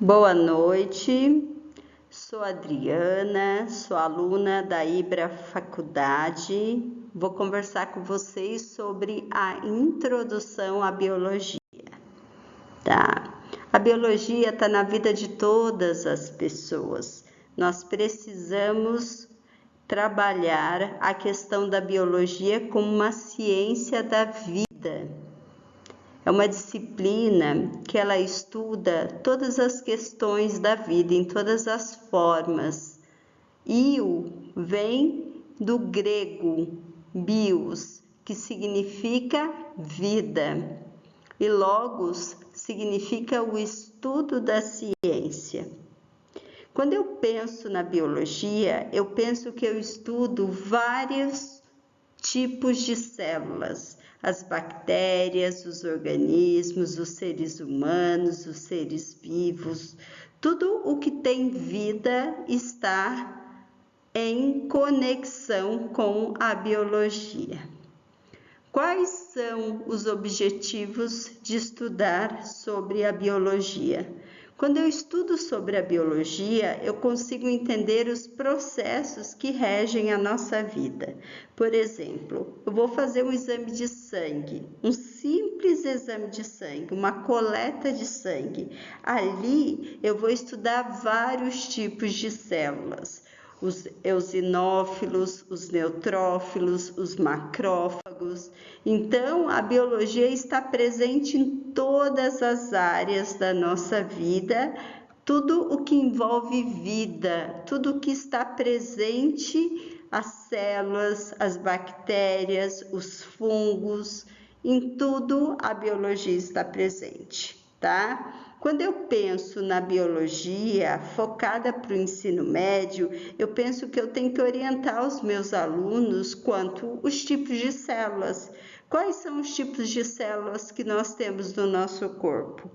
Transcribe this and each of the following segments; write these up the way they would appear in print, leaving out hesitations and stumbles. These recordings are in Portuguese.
Boa noite, sou Adriana, sou aluna da IBRA Faculdade. Vou conversar com vocês sobre a introdução à biologia, tá? A biologia está na vida de todas as pessoas. Nós precisamos trabalhar a questão da biologia como uma ciência da vida. É uma disciplina que ela estuda todas as questões da vida, em todas as formas. Io vem do grego bios, que significa vida, e logos significa o estudo da ciência. Quando eu penso na biologia, eu penso que eu estudo vários tipos de células. As bactérias, os organismos, os seres humanos, os seres vivos, tudo o que tem vida está em conexão com a biologia. Quais são os objetivos de estudar sobre a biologia? Quando eu estudo sobre a biologia, eu consigo entender os processos que regem a nossa vida. Por exemplo, eu vou fazer um exame de sangue, um simples exame de sangue, uma coleta de sangue. Ali eu vou estudar vários tipos de células. Os eosinófilos, os neutrófilos, os macrófagos. Então, a biologia está presente em todas as áreas da nossa vida, tudo o que envolve vida, tudo o que está presente, as células, as bactérias, os fungos, em tudo a biologia está presente, tá? Quando eu penso na biologia focada para o ensino médio, eu penso que eu tenho que orientar os meus alunos quanto os tipos de células. Quais são os tipos de células que nós temos no nosso corpo?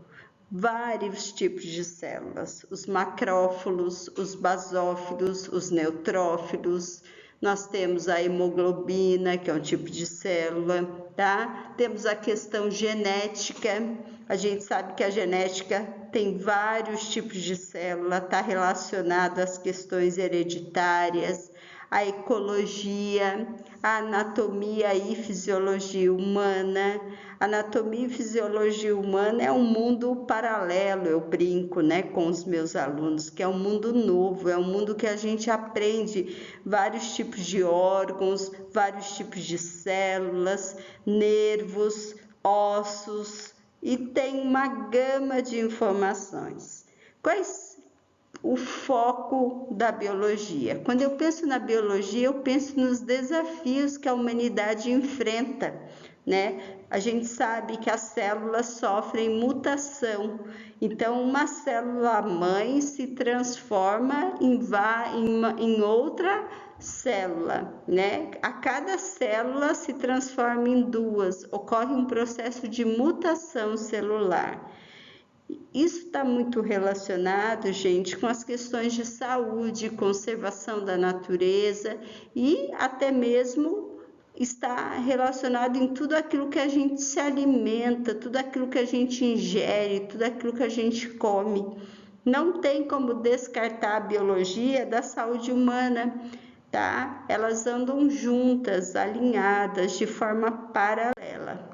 Vários tipos de células, os macrófilos, os basófilos, os neutrófilos. Nós temos a hemoglobina, que é um tipo de célula, tá? Temos a questão genética. A gente sabe que a genética tem vários tipos de célula, está relacionado às questões hereditárias, a ecologia, a anatomia e fisiologia humana. Anatomia e fisiologia humana é um mundo paralelo, eu brinco, né, com os meus alunos, que é um mundo novo, é um mundo que a gente aprende vários tipos de órgãos, vários tipos de células, nervos, ossos, e tem uma gama de informações. Quais o foco da biologia? Quando eu penso na biologia, eu penso nos desafios que a humanidade enfrenta, né? A gente sabe que as células sofrem mutação, então uma célula mãe se transforma em outra célula, né? A cada célula se transforma em duas, ocorre um processo de mutação celular. Isso está muito relacionado, gente, com as questões de saúde, conservação da natureza e até mesmo está relacionado em tudo aquilo que a gente se alimenta, tudo aquilo que a gente ingere, tudo aquilo que a gente come. Não tem como descartar a biologia da saúde humana, tá? Elas andam juntas, alinhadas, de forma paralela.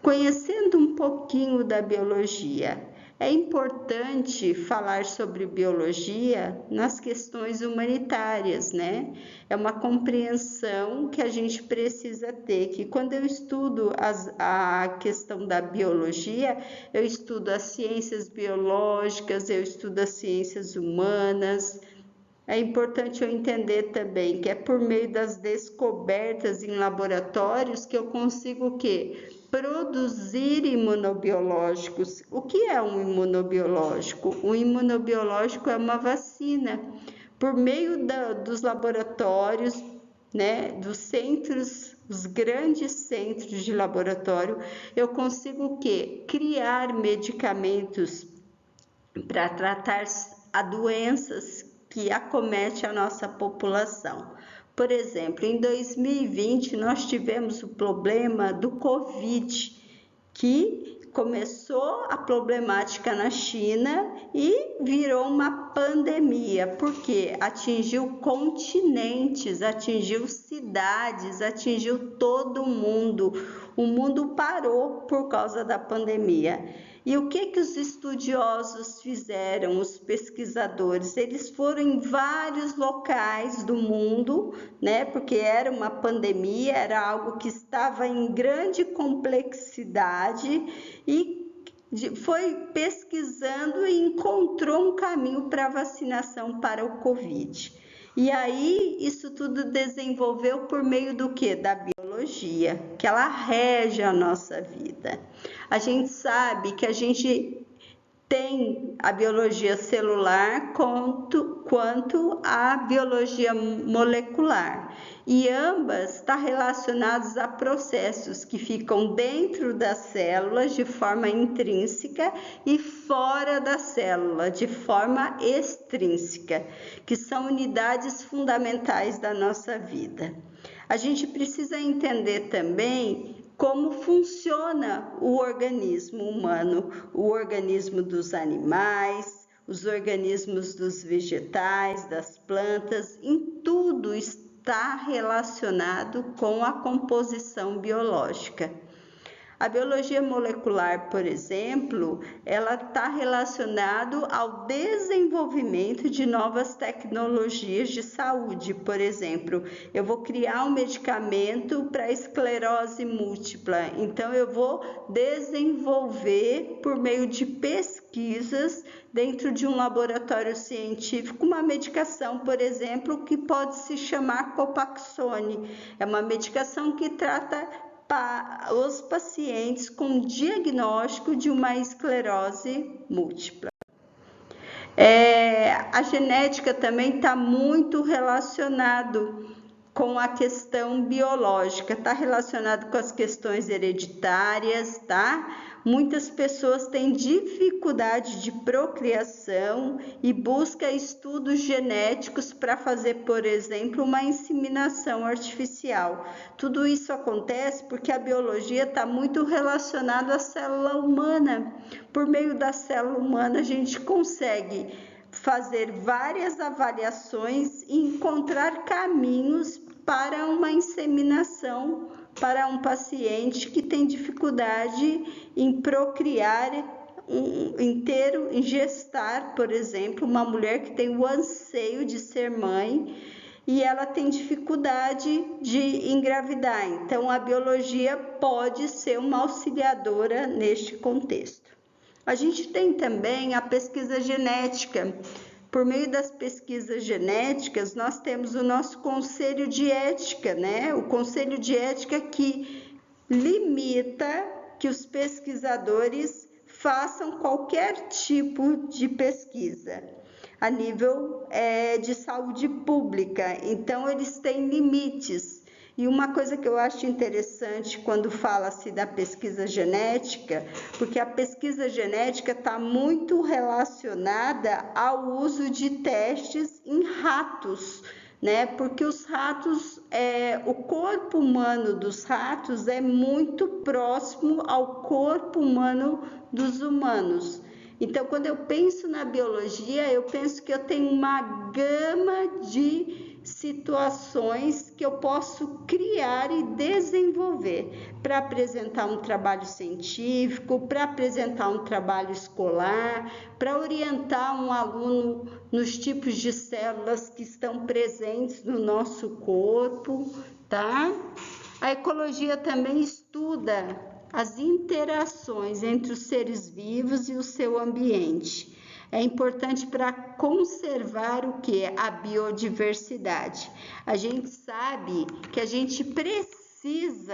Conhecendo um pouquinho da biologia, é importante falar sobre biologia nas questões humanitárias, né? É uma compreensão que a gente precisa ter, que quando eu estudo a questão da biologia, eu estudo as ciências biológicas, eu estudo as ciências humanas. É importante eu entender também que é por meio das descobertas em laboratórios que eu consigo o quê? Produzir imunobiológicos. O que é um imunobiológico? O imunobiológico é uma vacina. Por meio dos laboratórios, né, dos centros, os grandes centros de laboratório, eu consigo o quê? Criar medicamentos para tratar a doenças que acomete a nossa população. Por exemplo, em 2020 nós tivemos o problema do Covid, que começou a problemática na China e virou uma pandemia, porque atingiu continentes, atingiu cidades, atingiu todo mundo. O mundo parou por causa da pandemia. E o que os estudiosos fizeram, os pesquisadores? Eles foram em vários locais do mundo, né? Porque era uma pandemia, era algo que estava em grande complexidade e foi pesquisando e encontrou um caminho para a vacinação para o Covid. E aí, isso tudo desenvolveu por meio do quê? Da biologia, que ela rege a nossa vida. A gente sabe que a gente tem a biologia celular quanto a biologia molecular. E ambas estão relacionadas a processos que ficam dentro das células de forma intrínseca e fora da célula de forma extrínseca, que são unidades fundamentais da nossa vida. A gente precisa entender também como funciona o organismo humano, o organismo dos animais, os organismos dos vegetais, das plantas, em tudo está relacionado com a composição biológica. A biologia molecular, por exemplo, ela está relacionada ao desenvolvimento de novas tecnologias de saúde. Por exemplo, eu vou criar um medicamento para esclerose múltipla, então eu vou desenvolver por meio de pesquisas dentro de um laboratório científico uma medicação, por exemplo, que pode se chamar Copaxone. É uma medicação que trata os pacientes com diagnóstico de uma esclerose múltipla. A genética também está muito relacionado com a questão biológica, está relacionado com as questões hereditárias, tá? Muitas pessoas têm dificuldade de procriação e buscam estudos genéticos para fazer, por exemplo, uma inseminação artificial. Tudo isso acontece porque a biologia está muito relacionada à célula humana. Por meio da célula humana, a gente consegue fazer várias avaliações e encontrar caminhos para uma inseminação para um paciente que tem dificuldade em procriar em gestar, por exemplo, uma mulher que tem o anseio de ser mãe e ela tem dificuldade de engravidar. Então, a biologia pode ser uma auxiliadora neste contexto. A gente tem também a pesquisa genética. Por meio das pesquisas genéticas, nós temos o nosso conselho de ética, né? O conselho de ética que limita que os pesquisadores façam qualquer tipo de pesquisa a nível de saúde pública. Então, eles têm limites. E uma coisa que eu acho interessante quando fala-se da pesquisa genética, porque a pesquisa genética está muito relacionada ao uso de testes em ratos, né? Porque os ratos, o corpo humano dos ratos é muito próximo ao corpo humano dos humanos. Então, quando eu penso na biologia, eu penso que eu tenho uma gama de situações que eu posso criar e desenvolver para apresentar um trabalho científico, para apresentar um trabalho escolar, para orientar um aluno nos tipos de células que estão presentes no nosso corpo, tá? A ecologia também estuda as interações entre os seres vivos e o seu ambiente. É importante para conservar o que? A biodiversidade. A gente sabe que a gente precisa,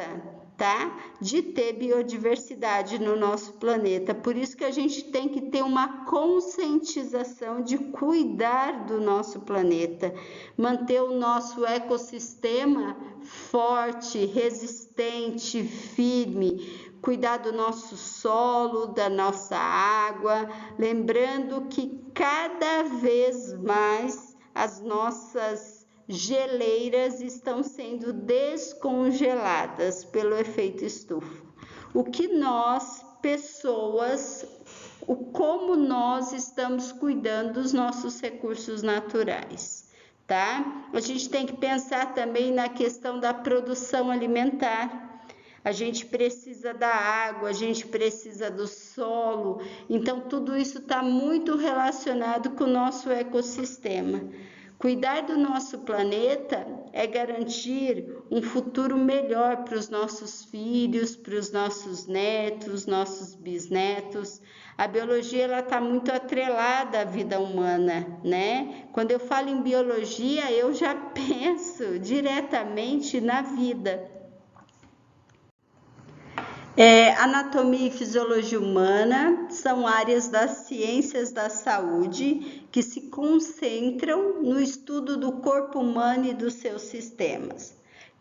tá? De ter biodiversidade no nosso planeta. Por isso que a gente tem que ter uma conscientização de cuidar do nosso planeta, manter o nosso ecossistema forte, resistente, firme, cuidar do nosso solo, da nossa água, lembrando que cada vez mais as nossas geleiras estão sendo descongeladas pelo efeito estufa. O que nós pessoas como nós estamos cuidando dos nossos recursos naturais, tá? A gente tem que pensar também na questão da produção alimentar. A gente precisa da água, a gente precisa do solo, então tudo isso está muito relacionado com o nosso ecossistema. Cuidar do nosso planeta é garantir um futuro melhor para os nossos filhos, para os nossos netos, nossos bisnetos. A biologia ela está muito atrelada à vida humana, né? Quando eu falo em biologia, eu já penso diretamente na vida. Anatomia e fisiologia humana são áreas das ciências da saúde que se concentram no estudo do corpo humano e dos seus sistemas.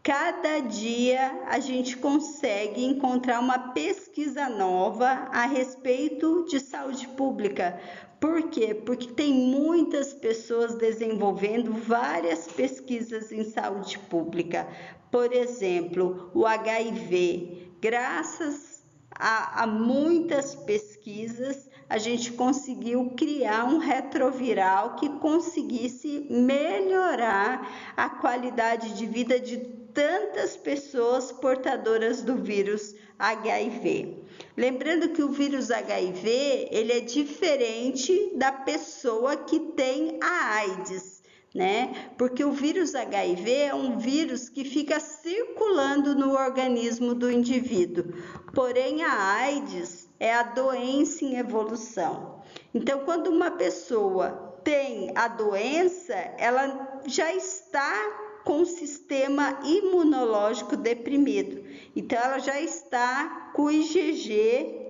Cada dia a gente consegue encontrar uma pesquisa nova a respeito de saúde pública. Por quê? Porque tem muitas pessoas desenvolvendo várias pesquisas em saúde pública. Por exemplo, o HIV. Graças a muitas pesquisas, a gente conseguiu criar um retroviral que conseguisse melhorar a qualidade de vida de tantas pessoas portadoras do vírus HIV. Lembrando que o vírus HIV, ele é diferente da pessoa que tem a AIDS, né? Porque o vírus HIV é um vírus que fica circulando no organismo do indivíduo. Porém, a AIDS é a doença em evolução. Então, quando uma pessoa tem a doença, ela já está com o sistema imunológico deprimido. Então, ela já está com o IgG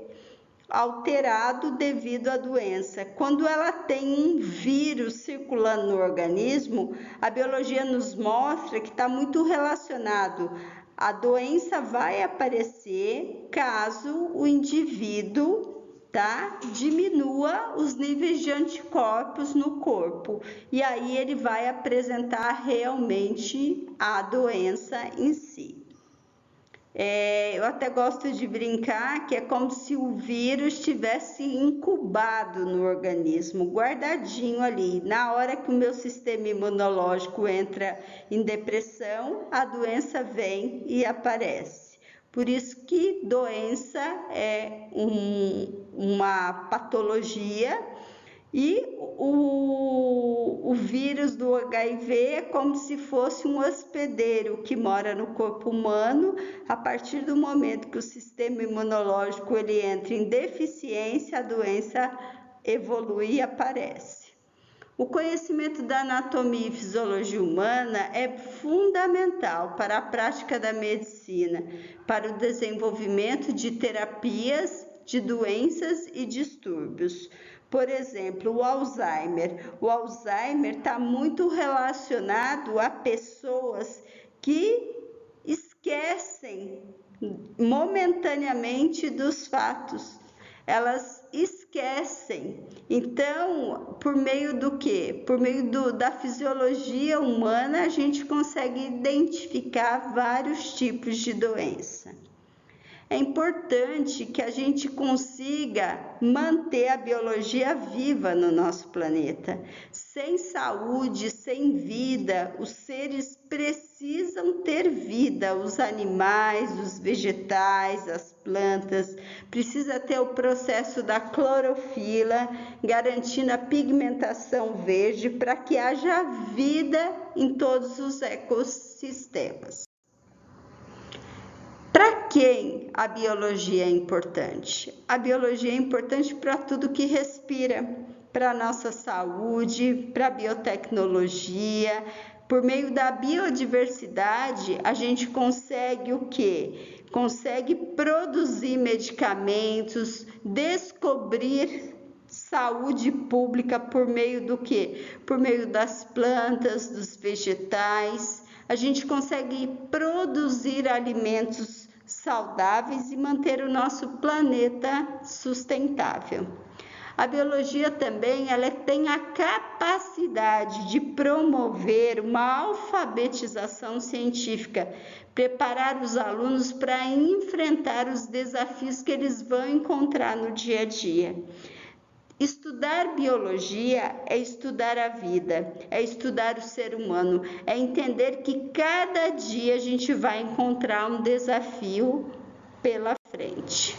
alterado devido à doença. Quando ela tem um vírus circulando no organismo, a biologia nos mostra que está muito relacionado. A doença vai aparecer caso o indivíduo diminua os níveis de anticorpos no corpo, e aí ele vai apresentar realmente a doença em si. Eu até gosto de brincar que é como se o vírus tivesse incubado no organismo, guardadinho ali. Na hora que o meu sistema imunológico entra em depressão, a doença vem e aparece. Por isso que doença é uma patologia, e o vírus do HIV é como se fosse um hospedeiro que mora no corpo humano. A partir do momento que o sistema imunológico ele entra em deficiência, a doença evolui e aparece. O conhecimento da anatomia e fisiologia humana é fundamental para a prática da medicina, para o desenvolvimento de terapias de doenças e distúrbios. Por exemplo, o Alzheimer. O Alzheimer está muito relacionado a pessoas que esquecem momentaneamente dos fatos. Elas esquecem. Então, por meio do quê? Por meio da fisiologia humana, a gente consegue identificar vários tipos de doença. É importante que a gente consiga manter a biologia viva no nosso planeta. Sem saúde, sem vida, os seres precisam ter vida. Os animais, os vegetais, as plantas, precisa ter o processo da clorofila, garantindo a pigmentação verde para que haja vida em todos os ecossistemas. Para quem a biologia é importante? A biologia é importante para tudo que respira, para a nossa saúde, para a biotecnologia. Por meio da biodiversidade, a gente consegue o quê? Consegue produzir medicamentos, descobrir saúde pública por meio do quê? Por meio das plantas, dos vegetais. A gente consegue produzir alimentos saudáveis e manter o nosso planeta sustentável. A biologia também ela tem a capacidade de promover uma alfabetização científica, preparar os alunos para enfrentar os desafios que eles vão encontrar no dia a dia. Estudar biologia é estudar a vida, é estudar o ser humano, é entender que cada dia a gente vai encontrar um desafio pela frente.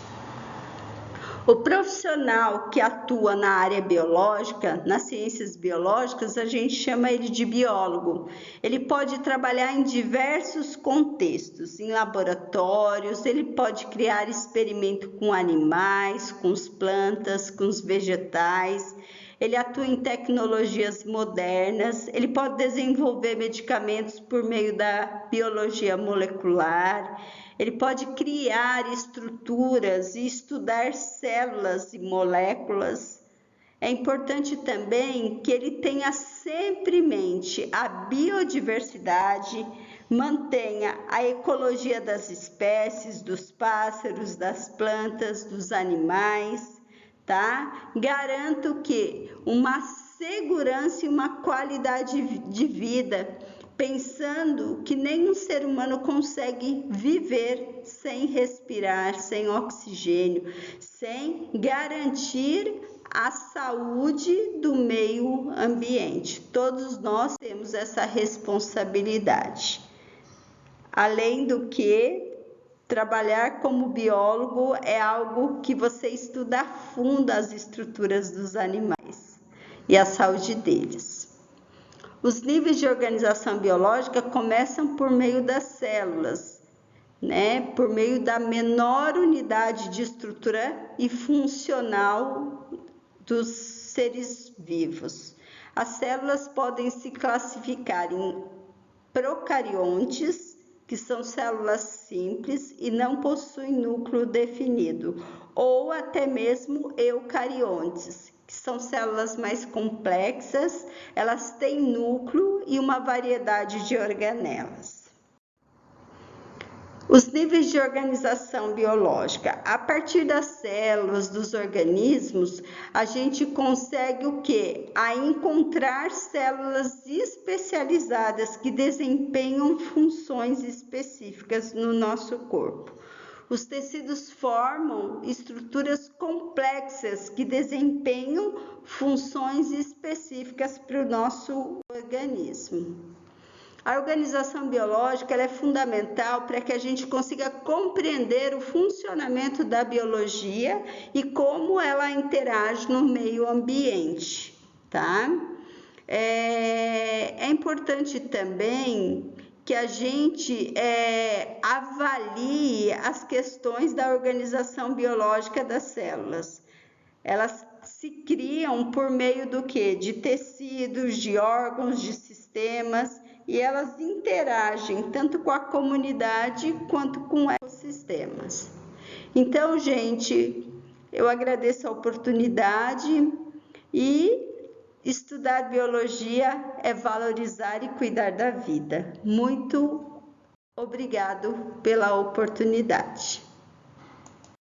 O profissional que atua na área biológica, nas ciências biológicas, a gente chama ele de biólogo. Ele pode trabalhar em diversos contextos, em laboratórios, ele pode criar experimento com animais, com as plantas, com os vegetais. Ele atua em tecnologias modernas, ele pode desenvolver medicamentos por meio da biologia molecular, ele pode criar estruturas e estudar células e moléculas. É importante também que ele tenha sempre em mente a biodiversidade, mantenha a ecologia das espécies, dos pássaros, das plantas, dos animais, tá? Garanto que uma segurança e uma qualidade de vida, pensando que nenhum ser humano consegue viver sem respirar, sem oxigênio, sem garantir a saúde do meio ambiente. Todos nós temos essa responsabilidade. Além do que, trabalhar como biólogo é algo que você estuda a fundo as estruturas dos animais e a saúde deles. Os níveis de organização biológica começam por meio das células, né? Por meio da menor unidade de estrutura e funcional dos seres vivos. As células podem se classificar em procariontes, que são células simples e não possuem núcleo definido, ou até mesmo eucariontes, que são células mais complexas, elas têm núcleo e uma variedade de organelas. Os níveis de organização biológica. A partir das células, dos organismos, a gente consegue o quê? A encontrar células especializadas que desempenham funções específicas no nosso corpo. Os tecidos formam estruturas complexas que desempenham funções específicas para o nosso organismo. A organização biológica ela é fundamental para que a gente consiga compreender o funcionamento da biologia e como ela interage no meio ambiente, tá? É importante também que a gente avalie as questões da organização biológica das células. Elas se criam por meio do quê? De tecidos, de órgãos, de sistemas, e elas interagem tanto com a comunidade quanto com ecossistemas. Então, gente, eu agradeço a oportunidade e estudar biologia é valorizar e cuidar da vida. Muito obrigado pela oportunidade.